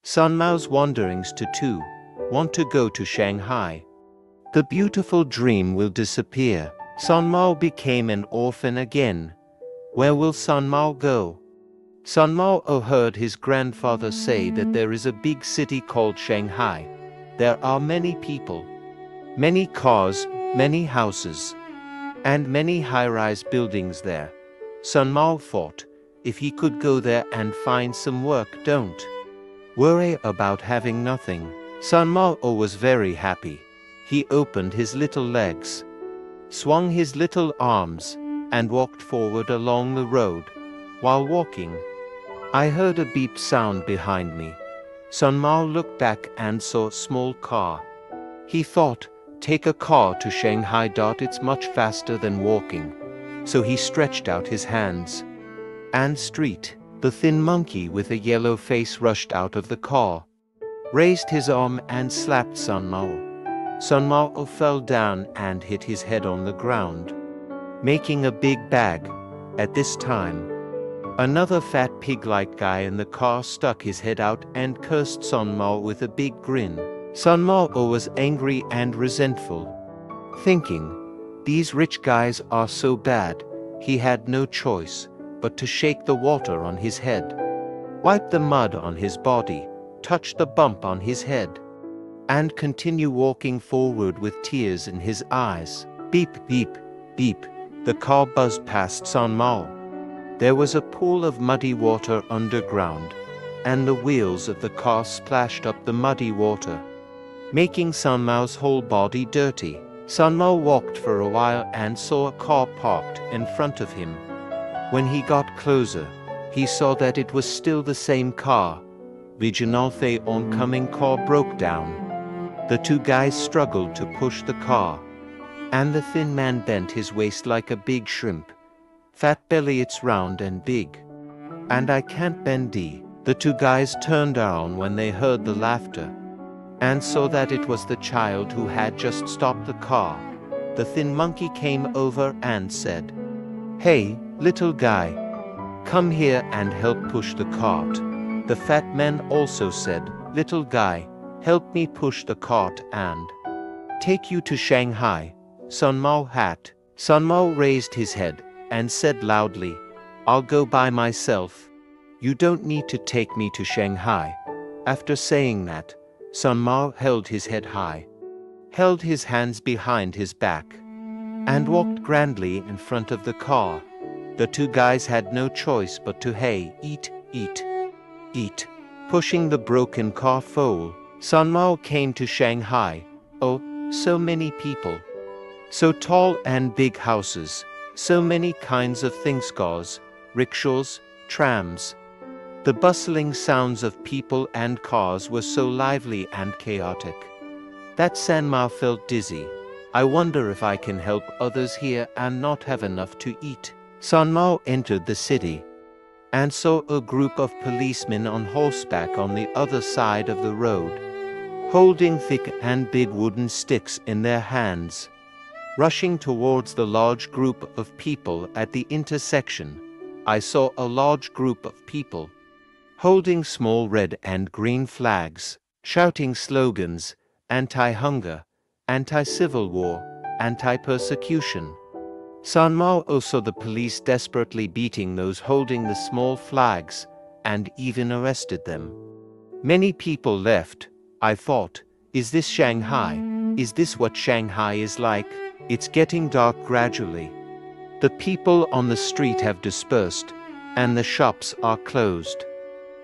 Sanmao's wanderings to 2. Want to go to Shanghai. The beautiful dream will disappear. Sanmao became an orphan again. Where will Sanmao go? Sanmao heard his grandfather say that there is a big city called Shanghai. There are many people, many cars, many houses, and many high-rise buildings there. Sanmao thought, if he could go there and find some work, don't worry about having nothing. Sanmao was very happy. He opened his little legs, swung his little arms, and walked forward along the road. While walking, I heard a beep sound behind me. Sanmao looked back and saw a small car. He thought, take a car to Shanghai. It's much faster than walking. So he stretched out his hands. And Street, the thin monkey with a yellow face, rushed out of the car, raised his arm and slapped Sanmao. Sanmao fell down and hit his head on the ground, making a big bag. At this time, another fat pig-like guy in the car stuck his head out and cursed Sanmao with a big grin. Sanmao was angry and resentful, thinking, these rich guys are so bad. He had no choice but to shake the water on his head, wipe the mud on his body, touch the bump on his head, and continue walking forward with tears in his eyes. Beep, beep, beep. The car buzzed past Sanmao. There was a pool of muddy water underground, and the wheels of the car splashed up the muddy water, making Sanmao's whole body dirty. Sanmao walked for a while and saw a car parked in front of him. When he got closer, he saw that it was still the same car. The oncoming car broke down. The two guys struggled to push the car, and the thin man bent his waist like a big shrimp. Fat belly, it's round and big, and I can't bend D. The two guys turned around when they heard the laughter, and saw that it was the child who had just stopped the car. The thin monkey came over and said, "Hey, little guy, come here and help push the cart." The fat man also said, "Little guy, help me push the cart and take you to Shanghai." Sanmao raised his head and said loudly, "I'll go by myself. You don't need to take me to Shanghai." After saying that, Sanmao held his head high, held his hands behind his back, and walked grandly in front of the car. The two guys had no choice but to eat, eat, eat. Pushing the broken car forward, Sanmao came to Shanghai. Oh, so many people. So tall and big houses. So many kinds of things, cars, rickshaws, trams. The bustling sounds of people and cars were so lively and chaotic that Sanmao felt dizzy. I wonder if I can help others here and not have enough to eat. Sanmao entered the city and saw a group of policemen on horseback on the other side of the road, holding thick and big wooden sticks in their hands. Rushing towards the large group of people at the intersection, I saw a large group of people holding small red and green flags, shouting slogans: anti-hunger, anti-civil war, anti-persecution. Sanmao saw the police desperately beating those holding the small flags and even arrested them. Many people left. I thought, is this Shanghai? Is this what Shanghai is like? It's getting dark gradually. The people on the street have dispersed, and the shops are closed.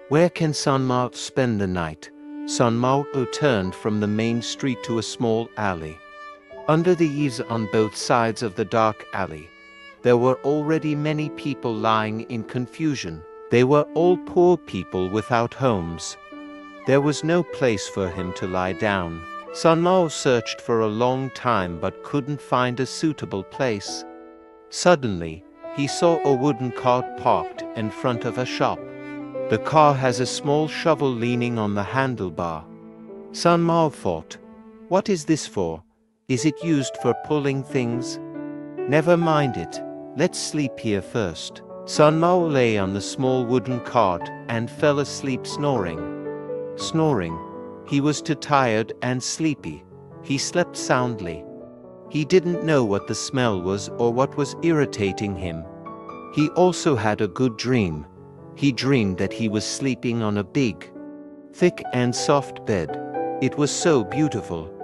Where can Sanmao spend the night? Sanmao turned from the main street to a small alley. Under the eaves on both sides of the dark alley, there were already many people lying in confusion. They were all poor people without homes. There was no place for him to lie down. Sanmao searched for a long time but couldn't find a suitable place. Suddenly, he saw a wooden cart parked in front of a shop. The car has a small shovel leaning on the handlebar. Sanmao thought, what is this for? Is it used for pulling things? Never mind it. Let's sleep here first. Sanmao lay on the small wooden cart and fell asleep snoring. snoring. He was too tired and sleepy. He slept soundly. He didn't know what the smell was or what was irritating him. He also had a good dream. He dreamed that he was sleeping on a big, thick and soft bed. It was so beautiful.